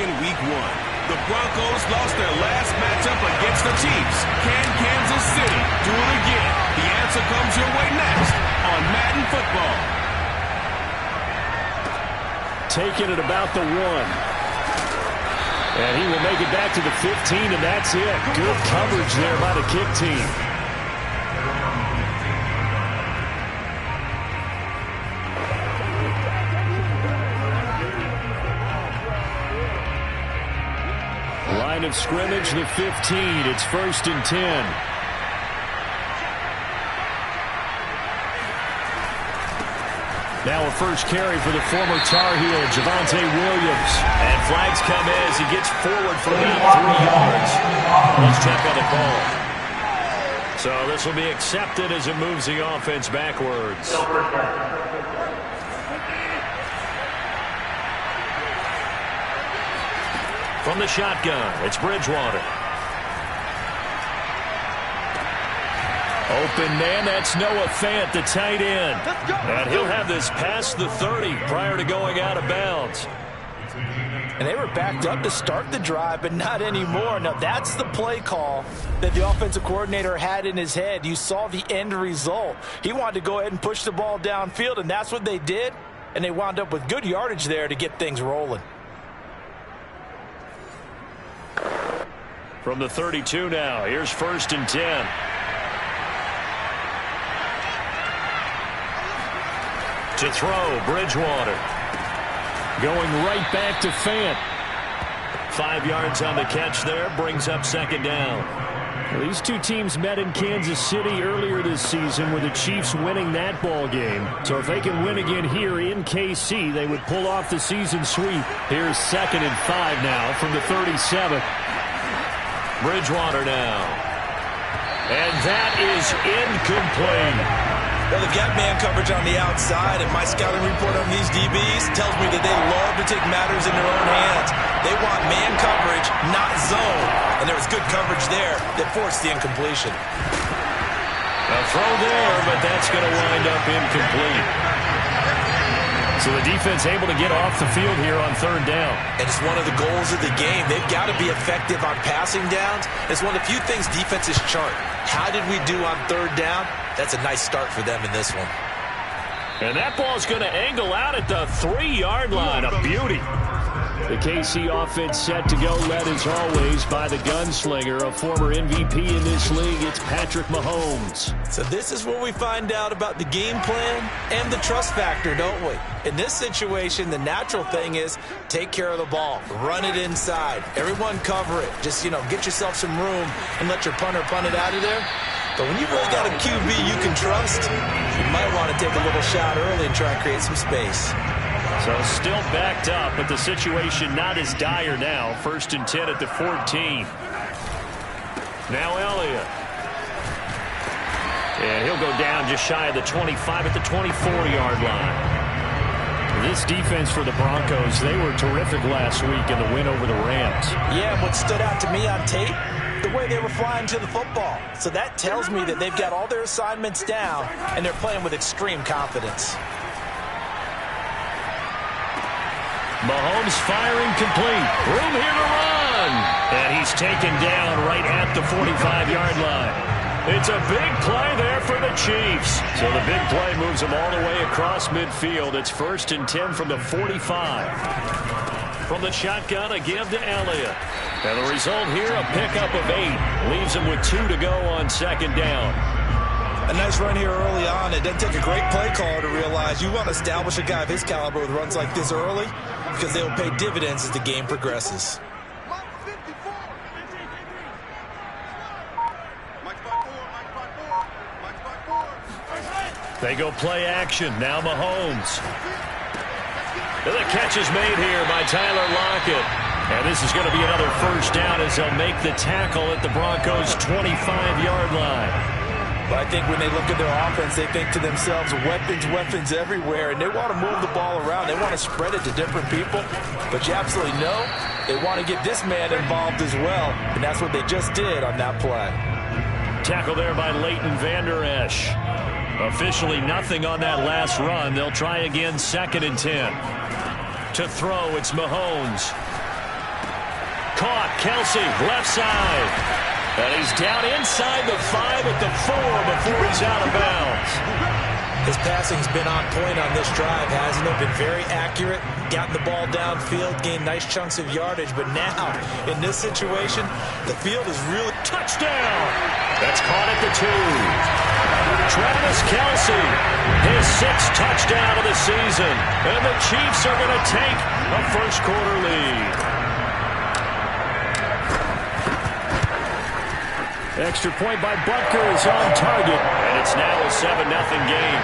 in Week 1. The Broncos lost their last matchup against the Chiefs. Can Kansas City do it again? The answer comes your way next on Madden Football. Taking it about the 1. And he will make it back to the 15, and that's it. Good coverage there by the kick team. Line of scrimmage, the 15. It's 1st and 10. Now a first carry for the former Tar Heel, Javonte Williams. And flags come in as he gets forward for about 3 yards. Let's check on the call. So this will be accepted as it moves the offense backwards. From the shotgun, it's Bridgewater. Open man, that's Noah Fant, the tight end. And he'll have this past the 30 prior to going out of bounds. And they were backed up to start the drive, but not anymore. Now, that's the play call that the offensive coordinator had in his head. You saw the end result. He wanted to go ahead and push the ball downfield, and that's what they did. And they wound up with good yardage there to get things rolling. From the 32 now, here's 1st and 10. To throw, Bridgewater. Going right back to Fant. 5 yards on the catch there, brings up 2nd down. Well, these two teams met in Kansas City earlier this season with the Chiefs winning that ball game. So if they can win again here in KC, they would pull off the season sweep. Here's 2nd and 5 now from the 37. Bridgewater now. And that is incomplete. Well, they've got man coverage on the outside, and my scouting report on these DBs tells me that they love to take matters in their own hands. They want man coverage, not zone. And there was good coverage there that forced the incompletion. A throw there, but that's going to wind up incomplete. So the defense able to get off the field here on 3rd down. And it's one of the goals of the game. They've got to be effective on passing downs. It's one of the few things defenses chart. How did we do on 3rd down? That's a nice start for them in this one. And that ball's going to angle out at the 3-yard line. A beauty. The KC offense set to go, led as always by the gunslinger, a former MVP in this league. It's Patrick Mahomes. So this is where we find out about the game plan and the trust factor, don't we? In this situation, the natural thing is take care of the ball, run it inside, everyone cover it. Just, get yourself some room and let your punter punt it out of there. But when you've really got a QB you can trust, you might want to take a little shot early and try and create some space. So still backed up, but the situation not as dire now. 1st and 10 at the 14. Now Elliott. And he'll go down just shy of the 25 at the 24-yard line. This defense for the Broncos, they were terrific last week in the win over the Rams. Yeah, what stood out to me on tape, the way they were flying to the football. So that tells me that they've got all their assignments down, and they're playing with extreme confidence. Mahomes firing complete. Room here to run. And he's taken down right at the 45-yard line. It's a big play there for the Chiefs. So the big play moves them all the way across midfield. It's 1st and 10 from the 45. From the shotgun, a give to Elliott. And the result here, a pickup of 8. Leaves him with 2 to go on 2nd down. A nice run here early on. It doesn't take a great play caller to realize you want to establish a guy of his caliber with runs like this early, because they will pay dividends as the game progresses. They go play action. Now Mahomes. And the catch is made here by Tyler Lockett. And this is going to be another 1st down as they'll make the tackle at the Broncos' 25-yard line. But I think when they look at their offense, they think to themselves, weapons everywhere, and they want to move the ball around. They want to spread it to different people. But you absolutely know they want to get this man involved as well, and that's what they just did on that play. Tackle there by Leighton Vander Esch. Officially nothing on that last run. They'll try again 2nd and 10. To throw, it's Mahomes. Caught. Kelsey, left side. And he's down inside the 5 at the 4 before he's out of bounds. His passing's been on point on this drive, hasn't it? Been very accurate, gotten the ball downfield, gained nice chunks of yardage. But now, in this situation, the field is really... Touchdown! That's caught at the 2. Travis Kelsey, his 6th touchdown of the season. And the Chiefs are going to take a first-quarter lead. Extra point by Butker is on target, and it's now a 7-0 game.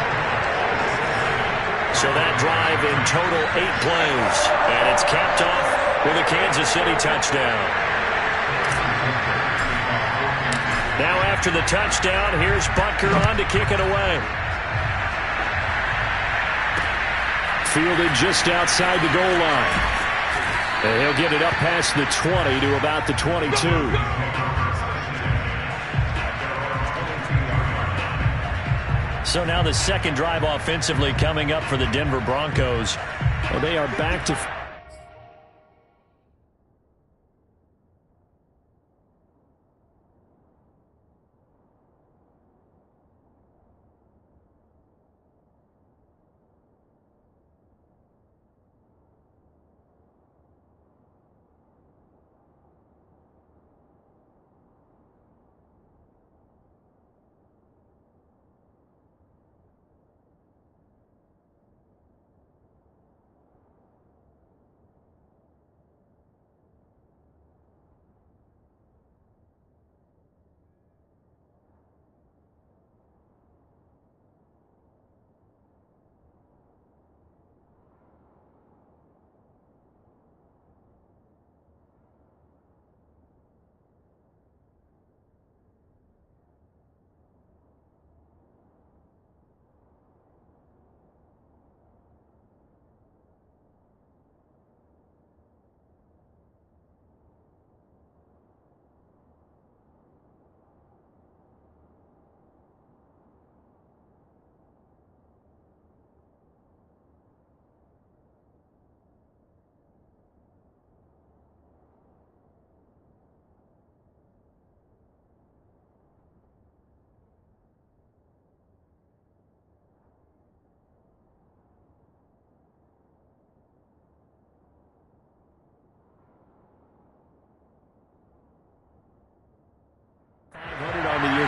So that drive in total 8 plays, and it's capped off with a Kansas City touchdown. Now after the touchdown, here's Butker on to kick it away. Fielded just outside the goal line. And he'll get it up past the 20 to about the 22. So now the second drive offensively coming up for the Denver Broncos. Well, they are back to...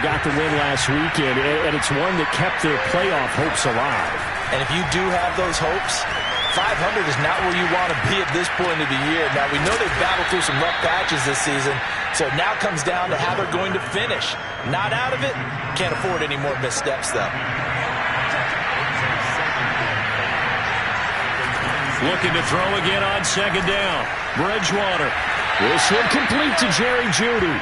got the win last weekend, and it's one that kept their playoff hopes alive. And if you do have those hopes, 500 is not where you want to be at this point of the year. Now, we know they've battled through some rough patches this season, so it now comes down to how they're going to finish. Not out of it. Can't afford any more missteps, though. Looking to throw again on second down. Bridgewater. This one complete to Jerry Jeudy.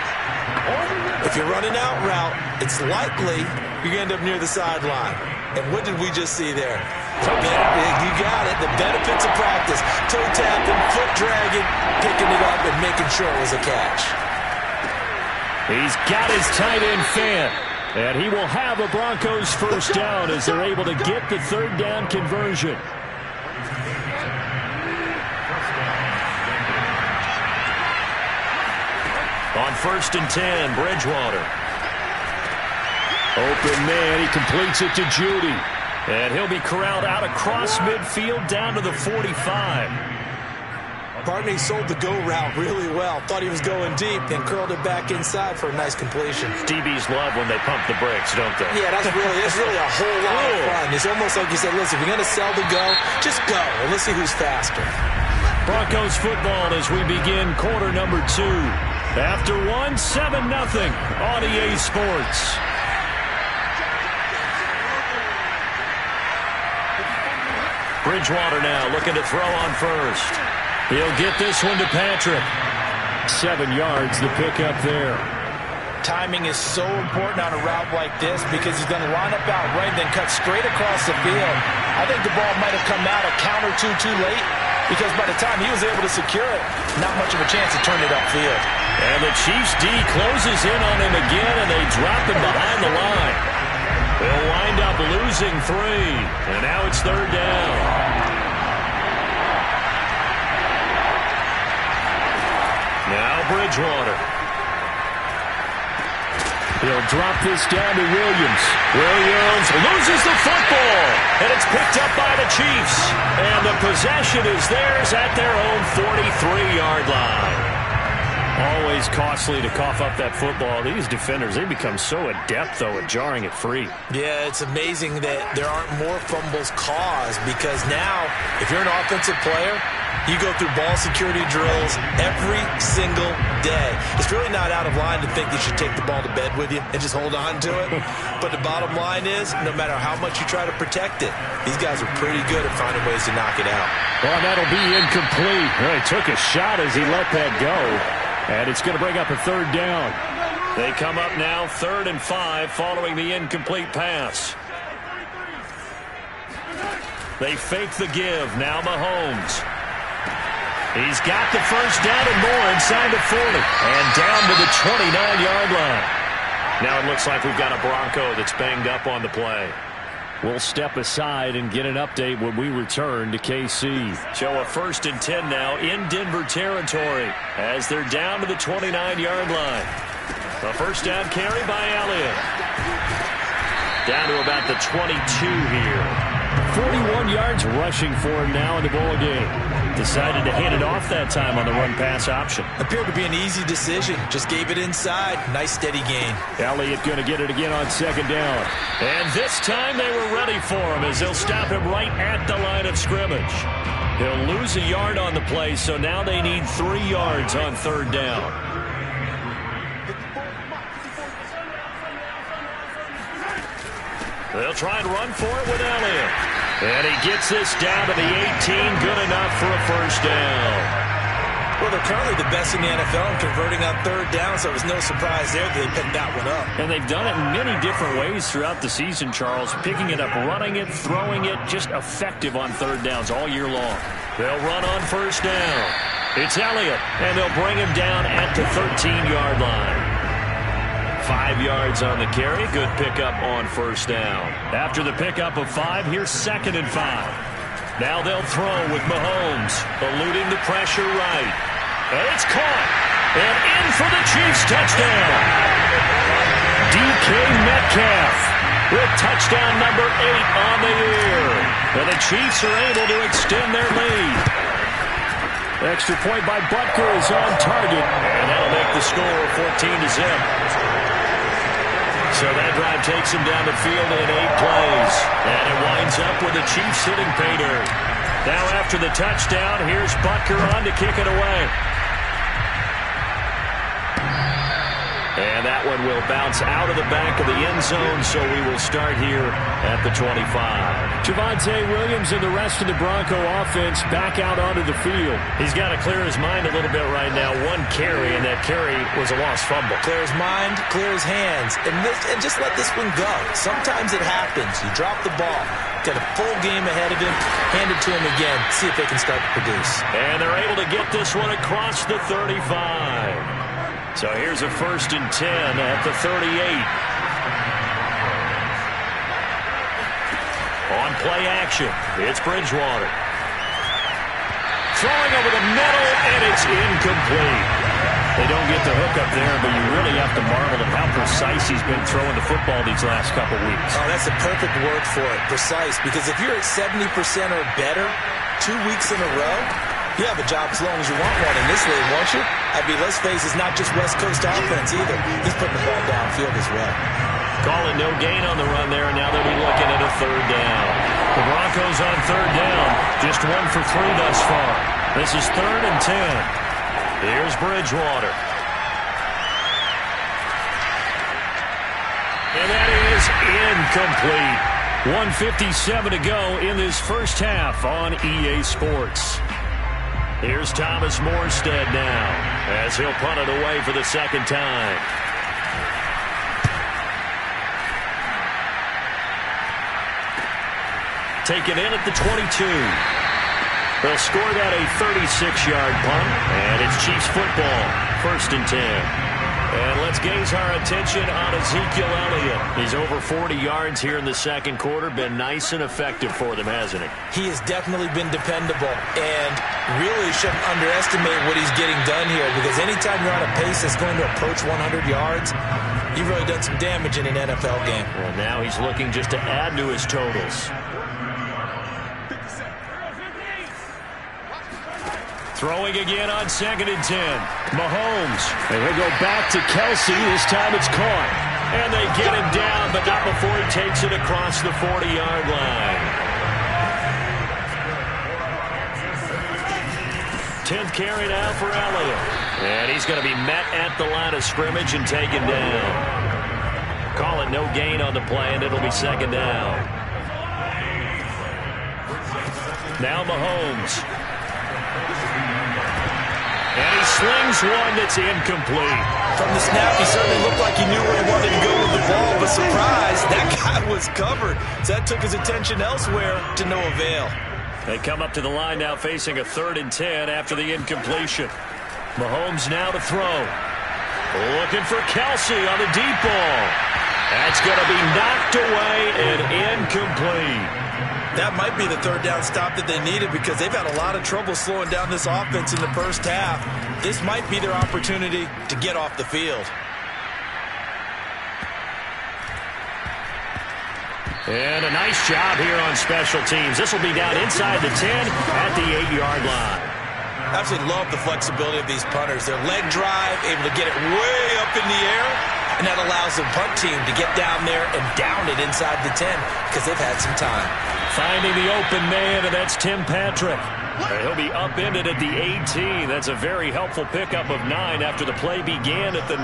If you're running out route, it's likely you're going to end up near the sideline. And what did we just see there? You got it. The benefits of practice. Toe tapping, foot dragging, picking it up, and making sure it was a catch. He's got his tight end fan. And he will have a Broncos first down as they're able to get the third down conversion. On 1st and 10, Bridgewater. Open man, he completes it to Jeudy. And he'll be corralled out across midfield down to the 45. Partney sold the go route really well. Thought he was going deep, then curled it back inside for a nice completion. DBs love when they pump the brakes, don't they? Yeah, that's really a whole lot of fun. It's almost like you said, listen, if you're going to sell the go, just go, and let's see who's faster. Broncos football as we begin quarter number 2. After 1, 7-0 on EA Sports. Bridgewater now looking to throw on first. He'll get this one to Patrick. 7 yards, the pickup there. Timing is so important on a route like this because he's going to line up out right, then cut straight across the field. I think the ball might have come out a count or two too late because by the time he was able to secure it, not much of a chance to turn it upfield. And the Chiefs D closes in on him again, and they drop him behind the line. They'll wind up losing 3, and now it's third down. Now Bridgewater. He'll drop this down to Williams. Williams loses the football, and it's picked up by the Chiefs. And the possession is theirs at their own 43-yard line. Always costly to cough up that football. These defenders, they become so adept, though, at jarring it free. Yeah, it's amazing that there aren't more fumbles caused because now, if you're an offensive player, you go through ball security drills every single day. It's really not out of line to think you should take the ball to bed with you and just hold on to it. But the bottom line is, no matter how much you try to protect it, these guys are pretty good at finding ways to knock it out. Well, that'll be incomplete. Well, he took a shot as he let that go. And it's going to bring up a third down. They come up now 3rd and 5 following the incomplete pass. They fake the give. Now Mahomes. He's got the first down and more inside the 40. And down to the 29-yard line. Now it looks like we've got a Bronco that's banged up on the play. We'll step aside and get an update when we return to KC. Show a 1st and 10 now in Denver territory as they're down to the 29-yard line. A first down carry by Elliott. Down to about the 22 here. 41 yards rushing for him now in the ball game. Decided to hand it off that time on the run-pass option. Appeared to be an easy decision. Just gave it inside. Nice steady gain. Elliott going to get it again on 2nd down. And this time they were ready for him as they'll stop him right at the line of scrimmage. He'll lose a yard on the play, so now they need 3 yards on 3rd down. They'll try and run for it with Elliott. And he gets this down to the 18. Good enough for a first down. Well, they're currently the best in the NFL in converting on 3rd down, so it was no surprise there that they picked that one up. And they've done it in many different ways throughout the season, Charles. Picking it up, running it, throwing it, just effective on 3rd downs all year long. They'll run on 1st down. It's Elliott, and they'll bring him down at the 13-yard line. 5 yards on the carry. Good pickup on 1st down. After the pickup of 5, here's 2nd and 5. Now they'll throw with Mahomes, eluding the pressure right. And it's caught. And in for the Chiefs touchdown. DK Metcalf with touchdown number 8 on the year. And the Chiefs are able to extend their lead. Extra point by Butker is on target. And that'll make the score 14-0. So that drive takes him down the field in 8 plays. And it winds up with the Chiefs hitting pay dirt. Now after the touchdown, here's Butker on to kick it away. And that one will bounce out of the back of the end zone, so we will start here at the 25. Javonte Williams and the rest of the Bronco offense back out onto the field. He's got to clear his mind a little bit right now. 1 carry, and that carry was a lost fumble. Clear his mind, clear his hands, and just let this one go. Sometimes it happens. You drop the ball. Got a full game ahead of him. Hand it to him again. See if they can start to produce. And they're able to get this one across the 35. So here's a 1st and 10 at the 38. On play action, it's Bridgewater. Throwing over the middle, and it's incomplete. They don't get the hook up there, but you really have to marvel at how precise he's been throwing the football these last couple weeks. Oh, that's the perfect word for it, precise. Because if you're at 70% or better 2 weeks in a row, you have a job as long as you want one in this league, won't you? I mean, let's face it's not just West Coast offense either. He's putting the ball downfield as well. Calling no gain on the run there, and now they'll be looking at a 3rd down. The Broncos on 3rd down, just 1 for 3 thus far. This is 3rd and 10. Here's Bridgewater. And that is incomplete. 1:57 to go in this first half on EA Sports. Here's Thomas Morstead now as he'll punt it away for the 2nd time. Taken in at the 22. They'll score that a 36-yard punt, and it's Chiefs football, 1st and 10. And let's gaze our attention on Ezekiel Elliott. He's over 40 yards here in the second quarter. Been nice and effective for them, hasn't he? He has definitely been dependable, and really shouldn't underestimate what he's getting done here, because anytime you're on a pace that's going to approach 100 yards, you've really done some damage in an NFL game. Well, now he's looking just to add to his totals. Throwing again on 2nd and 10. Mahomes. And he'll go back to Kelsey. This time it's caught. And they get him down, but not before he takes it across the 40-yard line. 10th carry now for Elliott. And he's going to be met at the line of scrimmage and taken down. Call it no gain on the play, and it'll be 2nd down. Now Mahomes. And he slings one that's incomplete. From the snap, he certainly looked like he knew where he wanted to go with the ball, but surprise, that guy was covered. So that took his attention elsewhere to no avail. They come up to the line now facing a 3rd and 10 after the incompletion. Mahomes now to throw. Looking for Kelsey on the deep ball. That's going to be knocked away and incomplete. That might be the 3rd down stop that they needed, because they've had a lot of trouble slowing down this offense in the first half. This might be their opportunity to get off the field. And a nice job here on special teams. This will be down inside the 10 at the 8-yard line. Absolutely love the flexibility of these punters. Their leg drive, able to get it way up in the air, and that allows the punt team to get down there and down it inside the 10 because they've had some time. Finding the open man, and that's Tim Patrick. And he'll be upended at the 18. That's a very helpful pickup of 9 after the play began at the 9.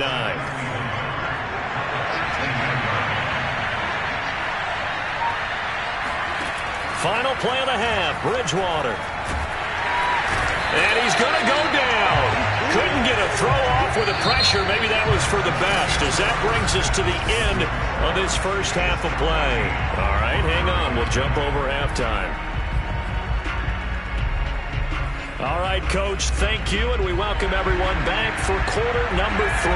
Final play of the half, Bridgewater. And he's going to go down. Couldn't get a throw off with the pressure. Maybe that was for the best, as that brings us to the end of this first half of play. All right, hang on. We'll jump over halftime. All right, Coach, thank you, and we welcome everyone back for quarter number 3.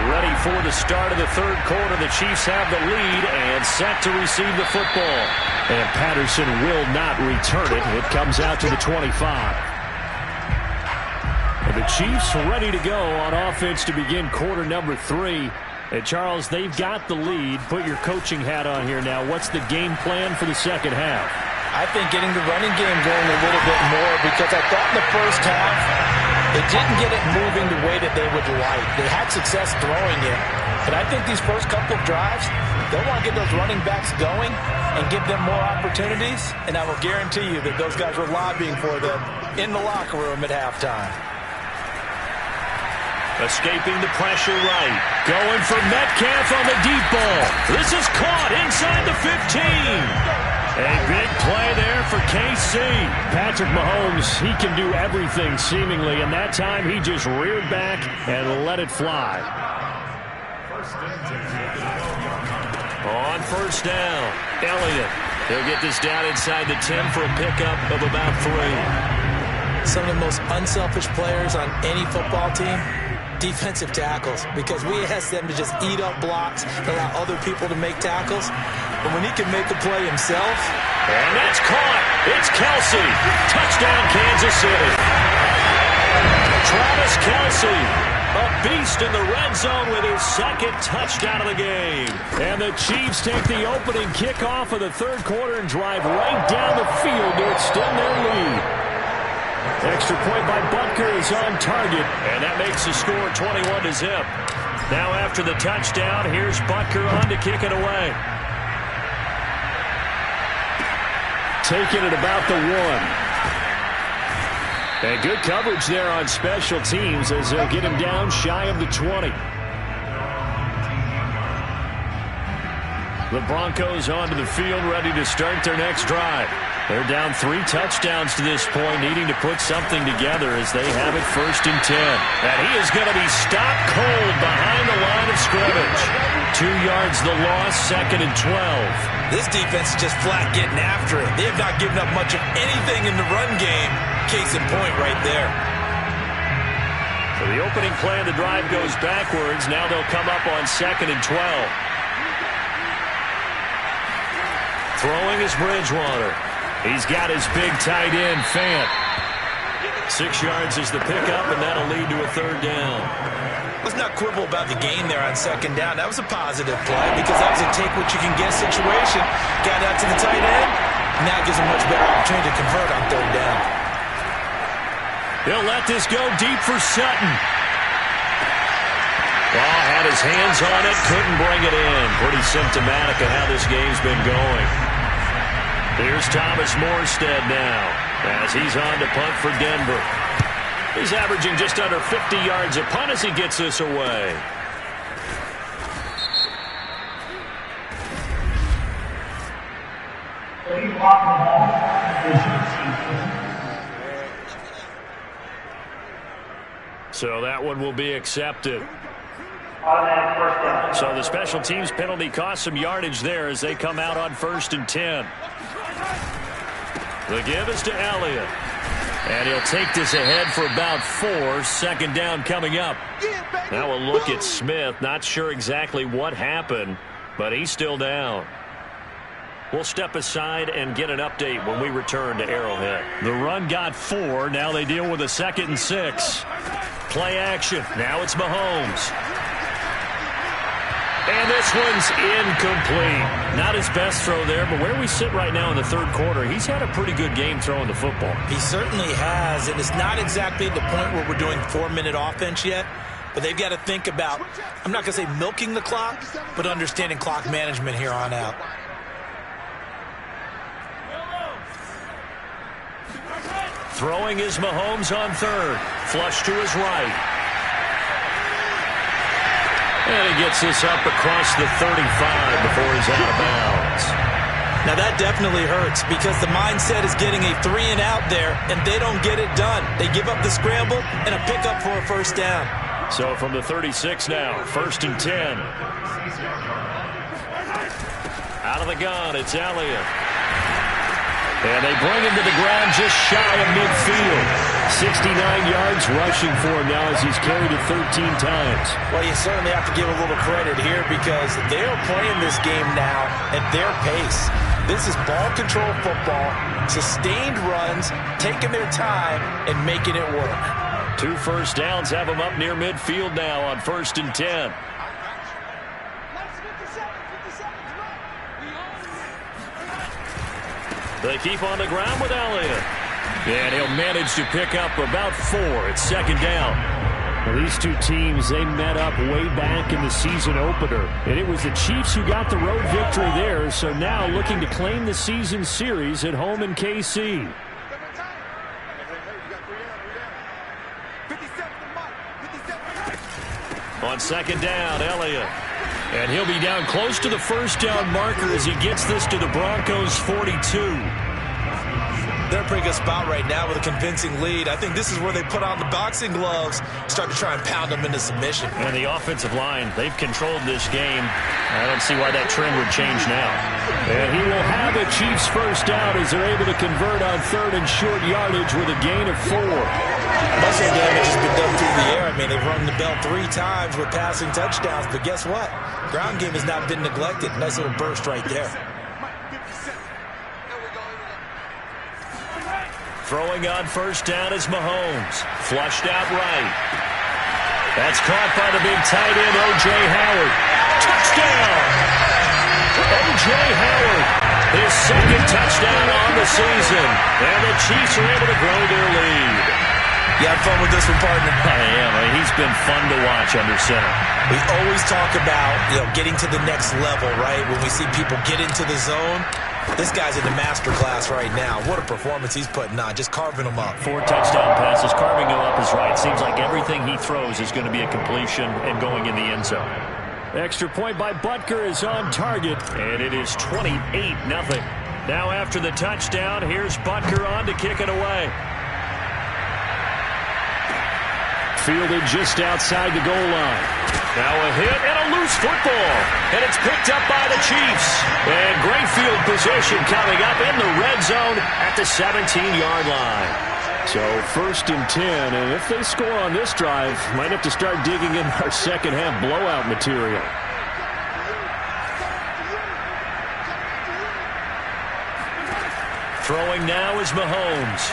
Ready for the start of the third quarter. The Chiefs have the lead and set to receive the football. And Patterson will not return it. It comes out to the 25. And the Chiefs ready to go on offense to begin quarter number 3. And, Charles, they've got the lead. Put your coaching hat on here now. What's the game plan for the second half? I think getting the running game going a little bit more, because I thought in the first half they didn't get it moving the way that they would like. They had success throwing it, but I think these first couple of drives, they'll want to get those running backs going and give them more opportunities, and I will guarantee you that those guys were lobbying for them in the locker room at halftime. Escaping the pressure right. Going for Metcalf on the deep ball. This is caught inside the 15. A big play there for KC. Patrick Mahomes, he can do everything seemingly, and that time he just reared back and let it fly. On first down, Elliott. He'll get this down inside the 10 for a pickup of about 3. Some of the most unselfish players on any football team, defensive tackles, because we ask them to just eat up blocks, allow other people to make tackles. But when he can make a play himself. And that's caught. It's Kelsey. Touchdown, Kansas City. Travis Kelsey, a beast in the red zone with his second touchdown of the game. And the Chiefs take the opening kickoff of the third quarter and drive right down the field to extend their lead. Extra point by Butker is on target, and that makes the score 21-0. Now after the touchdown, here's Butker on to kick it away. Taking it about the 1. And good coverage there on special teams as they'll get him down shy of the 20. The Broncos onto the field, ready to start their next drive. They're down 3 touchdowns to this point, needing to put something together as they have it 1st and 10. And he is going to be stopped cold behind the line of scrimmage. 2 yards the loss, 2nd and 12. This defense is just flat getting after it. They have not given up much of anything in the run game. Case in point right there. So the opening play of the drive goes backwards. Now they'll come up on 2nd and 12. Throwing is Bridgewater. He's got his big tight end, Fant. 6 yards is the pickup, and that'll lead to a 3rd down. Let's not quibble about the gain there on 2nd down. That was a positive play because that was a take-what-you-can-get situation. Got out to the tight end. Now gives him much better opportunity to convert on 3rd down. He'll let this go deep for Sutton. Ball had his hands on it, couldn't bring it in. Pretty symptomatic of how this game's been going. Here's Thomas Morstead now as he's on to punt for Denver. He's averaging just under 50 yards a punt as he gets this away. So that one will be accepted. So the special teams penalty cost some yardage there as they come out on 1st and 10. The give is to Elliott. And he'll take this ahead for about 4. 2nd down coming up. Now a look at Smith. Not sure exactly what happened, but he's still down. We'll step aside and get an update when we return to Arrowhead. The run got 4. Now they deal with a 2nd and 6. Play action. Now it's Mahomes. And this one's incomplete. Not his best throw there, but where we sit right now in the 3rd quarter, he's had a pretty good game throwing the football. He certainly has, and it's not exactly at the point where we're doing 4-minute offense yet, but they've got to think about, I'm not going to say milking the clock, but understanding clock management here on out. Throwing is Mahomes on 3rd. Flush to his right. And he gets this up across the 35 before he's out of bounds. Now that definitely hurts because the mindset is getting a 3-and-out there, and they don't get it done. They give up the scramble and a pickup for a 1st down. So from the 36 now, 1st and 10. Out of the gun, it's Elliott. And they bring him to the ground just shy of midfield. 69 yards rushing for him now as he's carried it 13 times. Well, you certainly have to give a little credit here because they're playing this game now at their pace. This is ball control football, sustained runs, taking their time, and making it work. 2 first downs have them up near midfield now on 1st and 10. They keep on the ground with Elliott. And he'll manage to pick up about 4 at 2nd down. Well, these two teams, they met up way back in the season opener. And it was the Chiefs who got the road victory there. So now looking to claim the season series at home in KC. On 2nd down, Elliott. And he'll be down close to the 1st down marker as he gets this to the Broncos' 42. They're in a pretty good spot right now with a convincing lead. I think this is where they put on the boxing gloves, start to try and pound them into submission. And the offensive line, they've controlled this game. I don't see why that trend would change now. And he will have a Chiefs 1st down as they're able to convert on 3rd and short yardage with a gain of 4. Muscle damage has been done through the air. I mean, they've rung the bell 3 times with passing touchdowns, but guess what? Ground game has not been neglected. Nice little burst right there. Throwing on 1st down is Mahomes. Flushed out right. That's caught by the big tight end, O.J. Howard. Touchdown! O.J. Howard, his 2nd touchdown on the season. And the Chiefs are able to grow their lead. You had fun with this one, partner? I am. He's been fun to watch under center. We always talk about, getting to the next level, right? When we see people get into the zone, this guy's in the master class right now. What a performance he's putting on, just carving them up. 4 touchdown passes, carving them up is right. Seems like everything he throws is going to be a completion and going in the end zone. Extra point by Butker is on target. And it is 28-0. Now after the touchdown, here's Butker on to kick it away. Fielded just outside the goal line. Now a hit and a loose football. And it's picked up by the Chiefs. And great field position coming up in the red zone at the 17-yard line. So 1st and 10, and if they score on this drive, might have to start digging in our second half blowout material. Throwing now is Mahomes.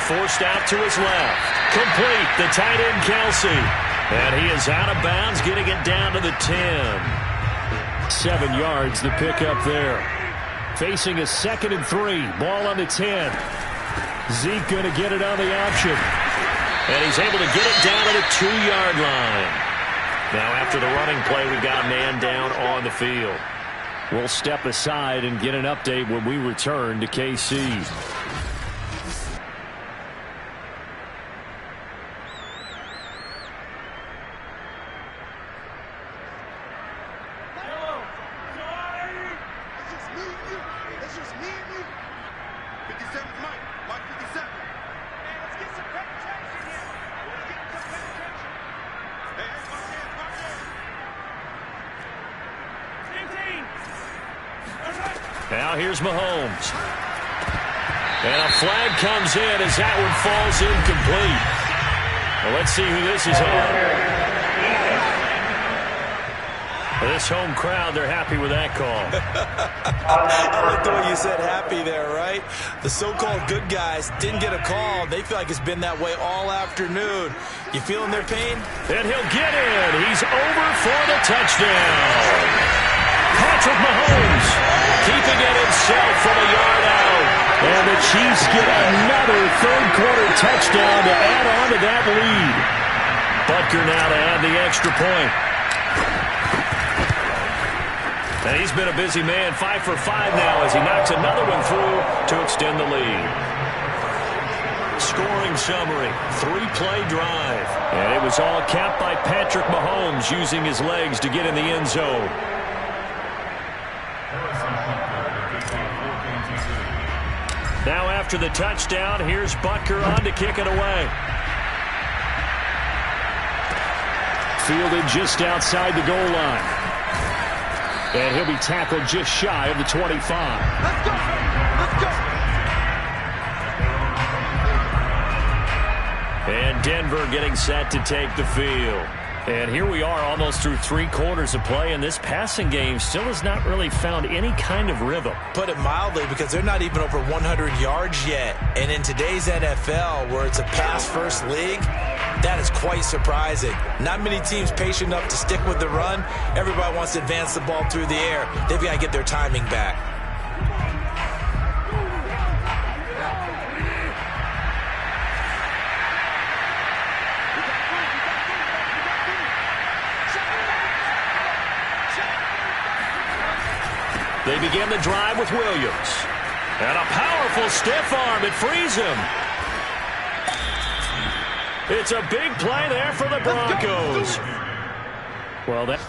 Forced out to his left. Complete, the tight end Kelsey. And he is out of bounds, getting it down to the 10. 7 yards, the pickup there. Facing a 2nd and 3. Ball on the 10. Zeke going to get it on the option. And he's able to get it down to the 2-yard line. Now after the running play, we've got a man down on the field. We'll step aside and get an update when we return to KC. Now here's Mahomes. And a flag comes in as that one falls incomplete. Well, let's see who this is on. This home crowd, they're happy with that call. I like the way you said happy there, right? The so-called good guys didn't get a call. They feel like it's been that way all afternoon. You feeling their pain? And he'll get in. He's over for the touchdown. Patrick Mahomes keeping it himself from a yard out. And the Chiefs get another third-quarter touchdown to add on to that lead. Butker now to add the extra point. And he's been a busy man, 5 for 5 now as he knocks another one through to extend the lead. Scoring summary, 3-play drive. And it was all capped by Patrick Mahomes using his legs to get in the end zone. Now after the touchdown, here's Butker on to kick it away. Fielded just outside the goal line. And he'll be tackled just shy of the 25. Let's go! Let's go! And Denver getting set to take the field. And here we are almost through 3 quarters of play, and this passing game still has not really found any kind of rhythm. Put it mildly, because they're not even over 100 yards yet. And in today's NFL, where it's a pass-first league, that is quite surprising. Not many teams patient enough to stick with the run. Everybody wants to advance the ball through the air. They've got to get their timing back. They begin the drive with Williams. And a powerful stiff arm. It frees him. It's a big play there for the Broncos. Well, that...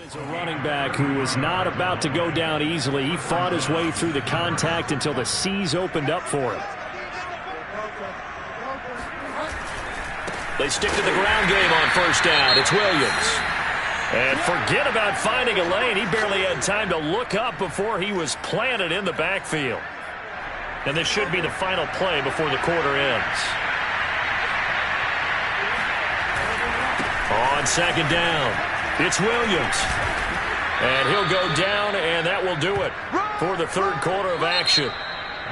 It's a running back who is not about to go down easily. He fought his way through the contact until the seas opened up for him. They stick to the ground game on first down. It's Williams. And forget about finding a lane. He barely had time to look up before he was planted in the backfield. And this should be the final play before the quarter ends. On second down, it's Williams. And he'll go down, and that will do it for the third quarter of action.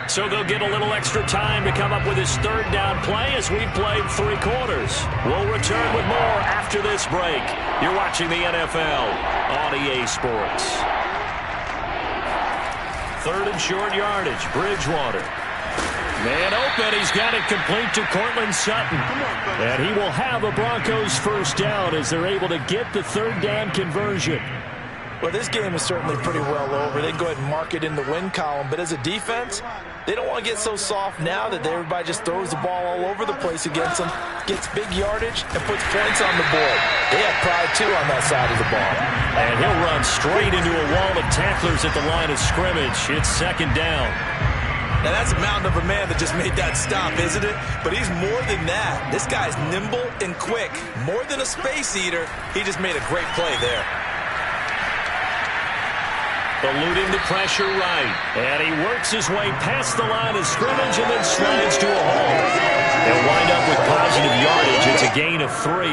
So they'll get a little extra time to come up with his third down play as we've played 3 quarters. We'll return with more after this break. You're watching the NFL on EA Sports. 3rd and short yardage, Bridgewater. Man open, he's got it complete to Cortland Sutton. And he will have a Broncos first down as they're able to get the 3rd down conversion. Well, this game is certainly pretty well over. They can go ahead and mark it in the win column. But as a defense, they don't want to get so soft now that everybody just throws the ball all over the place against them, gets big yardage, and puts points on the board. They have pride, too, on that side of the ball. And he'll run straight into a wall of tacklers at the line of scrimmage. It's 2nd down. Now, that's a mountain of a man that just made that stop, isn't it? But he's more than that. This guy's nimble and quick. More than a space eater, he just made a great play there. Eluding the pressure right. And he works his way past the line of scrimmage and then slides to a hole. They'll wind up with positive yardage. It's a gain of 3,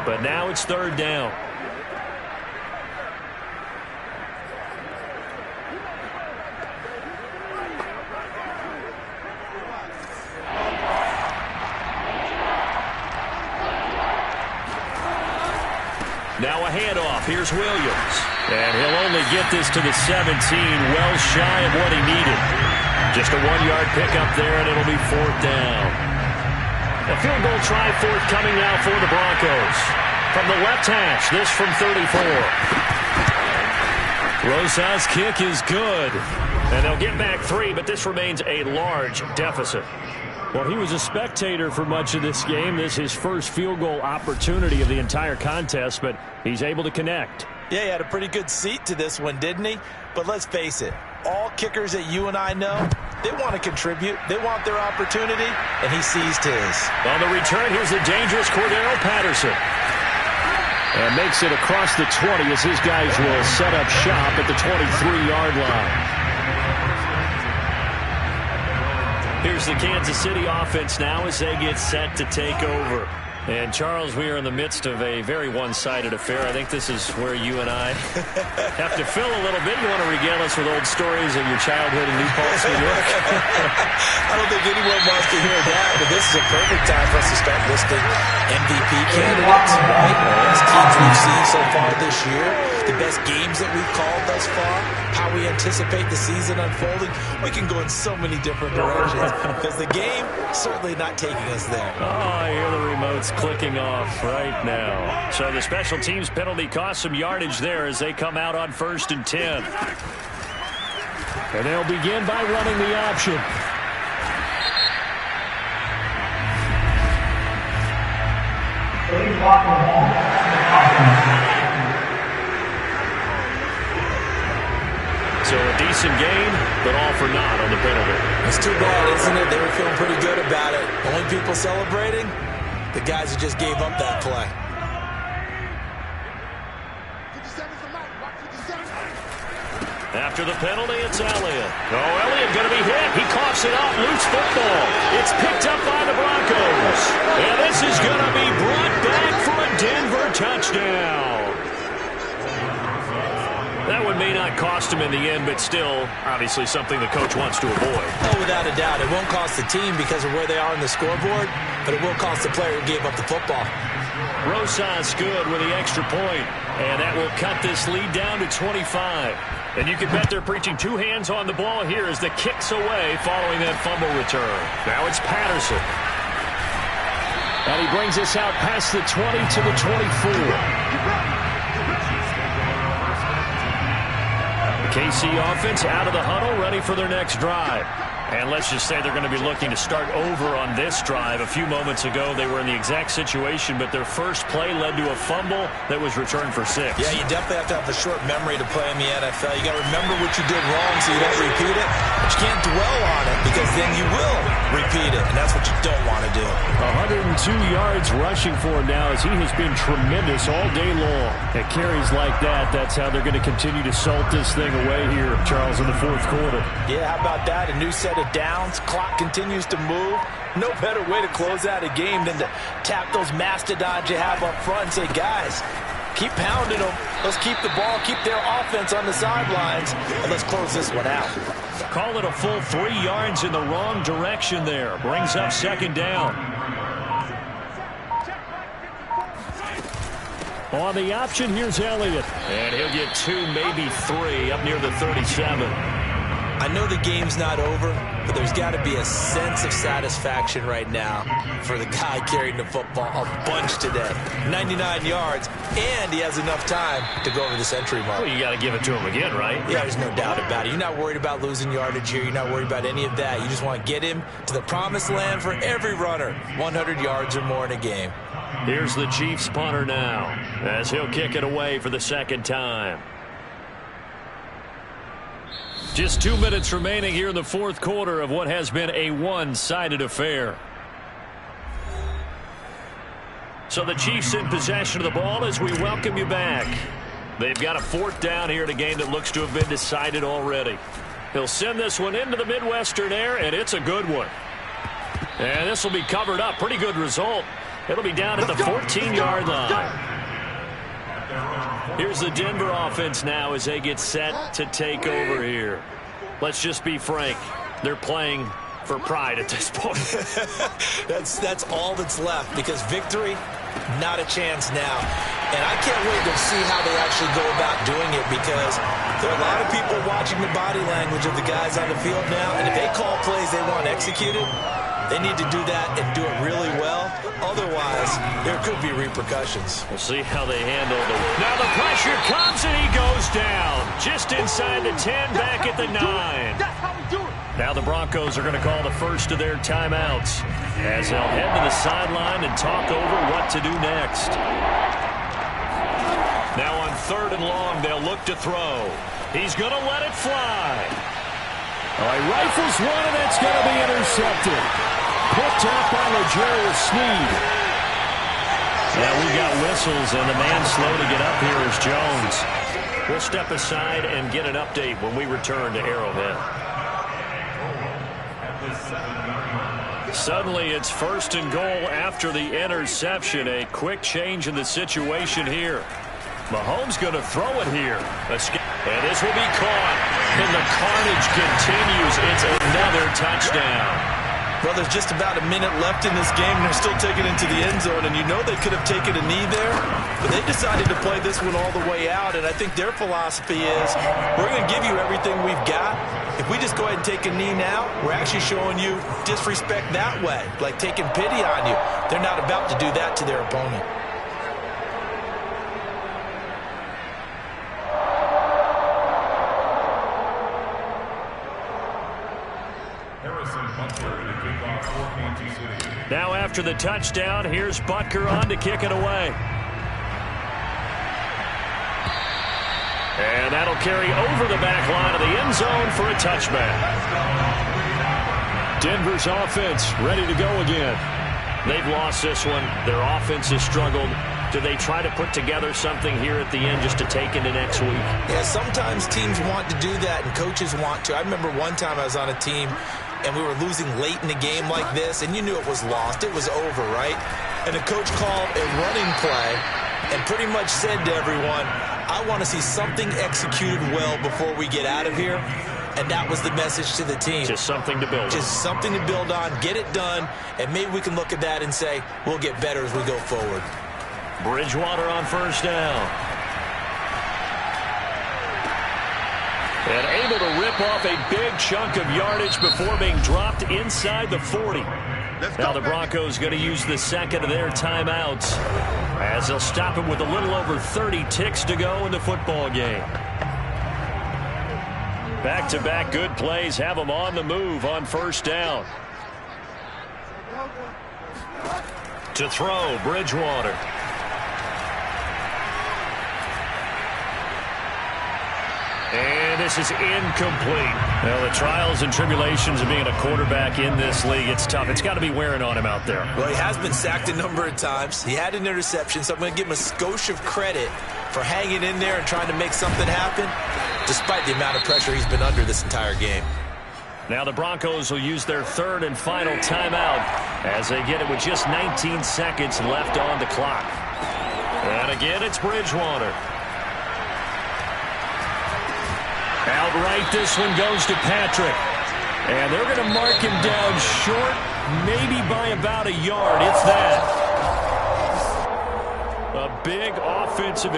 but now it's 3rd down. Now a handoff. Here's Williams. And he'll only get this to the 17, well shy of what he needed. Just a 1-yard pickup there, and it'll be 4th down. A field goal try forthcoming now for the Broncos. From the left hash, this from 34. Rosas' kick is good. And they'll get back 3, but this remains a large deficit. Well, he was a spectator for much of this game. This is his first field goal opportunity of the entire contest, but he's able to connect. Yeah, he had a pretty good seat to this one, didn't he? But let's face it, all kickers that you and I know, they want to contribute. They want their opportunity, and he seized his. On the return, here's the dangerous Cordero Patterson. And makes it across the 20 as his guys will set up shop at the 23-yard line. Here's the Kansas City offense now as they get set to take over. And, Charles, we are in the midst of a very one-sided affair. I think this is where you and I have to fill a little bit. You want to regale us with old stories of your childhood in New Paltz, New York? I don't think anyone wants to hear that, but this is a perfect time for us to start listing MVP candidates, right? The best teams we've seen so far this year, the best games that we've called thus far, how we anticipate the season unfolding. We can go in so many different directions because the game certainly not taking us there. Oh, I hear the remotes clicking off right now. So the special teams penalty cost some yardage there as they come out on 1st and 10. And they'll begin by running the option. So a decent gain, but all for naught on the penalty. It's too bad, isn't it? They were feeling pretty good about it. Only people celebrating, the guys who just gave up that play. After the penalty, it's Elliott. Oh, Elliott going to be hit. He coughs it up. Loose football. It's picked up by the Broncos. And this is going to be brought back for a Denver touchdown. That one may not cost him in the end, but still, obviously something the coach wants to avoid. Oh, without a doubt. It won't cost the team because of where they are on the scoreboard, but it will cost the player who gave up the football. Rosas good with the extra point, and that will cut this lead down to 25. And you can bet they're preaching 2 hands on the ball here as the kick's away following that fumble return. Now it's Patterson. And he brings us out past the 20 to the 24. KC offense out of the huddle, ready for their next drive. And let's just say they're going to be looking to start over on this drive. A few moments ago, they were in the exact situation, but their first play led to a fumble that was returned for 6. Yeah, you definitely have to have a short memory to play in the NFL. You got to remember what you did wrong so you don't repeat it, but you can't dwell on it because then you will repeat it, and that's what you don't want to do. 102 yards rushing for him now as he has been tremendous all day long. At carries like that, that's how they're going to continue to salt this thing away here, Charles, in the 4th quarter. Yeah, how about that? A new set of downs. Clock continues to move. No better way to close out a game than to tap those mastodons you have up front and say, guys, Keep pounding them. Let's keep the ball, keep their offense on the sidelines, and let's close this one out. Call it a full 3 yards in the wrong direction there. Brings up second down. On the option, here's Elliott. And he'll get 2, maybe 3, up near the 37. I know the game's not over, but there's got to be a sense of satisfaction right now for the guy carrying the football a bunch today. 99 yards, and he has enough time to go over the century mark. Well, you got to give it to him again, right? Yeah, there's no doubt about it. You're not worried about losing yardage here. You're not worried about any of that. You just want to get him to the promised land for every runner. 100 yards or more in a game. Here's the Chiefs punter now, as he'll kick it away for the second time. Just 2 minutes remaining here in the fourth quarter of what has been a one-sided affair. So the Chiefs in possession of the ball as we welcome you back. They've got a 4th down here in a game that looks to have been decided already. He'll send this one into the Midwestern air, and it's a good one. And this will be covered up. Pretty good result. It'll be down at the 14-yard line. Here's the Denver offense now as they get set to take over here. Let's just be frank. They're playing for pride at this point. That's all that's left, because victory, not a chance now. And I can't wait to see how they actually go about doing it, because there are a lot of people watching the body language of the guys on the field now, and if they call plays they want executed, they need to do that and do it really well. Otherwise, there could be repercussions. We'll see how they handle it. Now the pressure comes and he goes down. Just inside the 10, back at the 9. Now the Broncos are going to call the first of their timeouts as they'll head to the sideline and talk over what to do next. Now on 3rd and long, they'll look to throw. He's going to let it fly. All right, rifles one, and it's going to be intercepted. Picked up by L'Jarius Sneed. Now we got whistles, and the man slow to get up here is Jones. We'll step aside and get an update when we return to Arrowhead. Suddenly it's 1st and goal after the interception. A quick change in the situation here. Mahomes going to throw it here. And this will be caught. And the carnage continues. It's another touchdown. Well, there's just about a minute left in this game, and they're still taking it into the end zone. And you know they could have taken a knee there, but they decided to play this one all the way out. And I think their philosophy is, we're going to give you everything we've got. If we just go ahead and take a knee now, we're actually showing you disrespect that way, like taking pity on you. They're not about to do that to their opponent. Now after the touchdown, here's Butker on to kick it away. And that'll carry over the back line of the end zone for a touchback. Denver's offense ready to go again. They've lost this one. Their offense has struggled. Do they try to put together something here at the end just to take into next week? Yeah, sometimes teams want to do that and coaches want to. I remember one time I was on a team and we were losing late in the game like this, and you knew it was lost. It was over, right? And the coach called a running play and pretty much said to everyone, I want to see something executed well before we get out of here. And that was the message to the team. Just something to build on. Just something to build on, get it done, and maybe we can look at that and say, we'll get better as we go forward. Bridgewater on 1st down. And able to rip off a big chunk of yardage before being dropped inside the 40. Now the Broncos going to use the second of their timeouts as they'll stop him with a little over 30 ticks to go in the football game. Back-to-back good plays have them on the move on 1st down. To throw, Bridgewater. And this is incomplete. Well, the trials and tribulations of being a quarterback in this league, it's tough. It's got to be wearing on him out there. Well, he has been sacked a number of times. He had an interception, so I'm going to give him a skosh of credit for hanging in there and trying to make something happen, despite the amount of pressure he's been under this entire game. Now the Broncos will use their 3rd and final timeout as they get it with just 19 seconds left on the clock. And again, it's Bridgewater. Outright, this one goes to Patrick. And they're going to mark him down short, maybe by about a yard, if that. A big offensive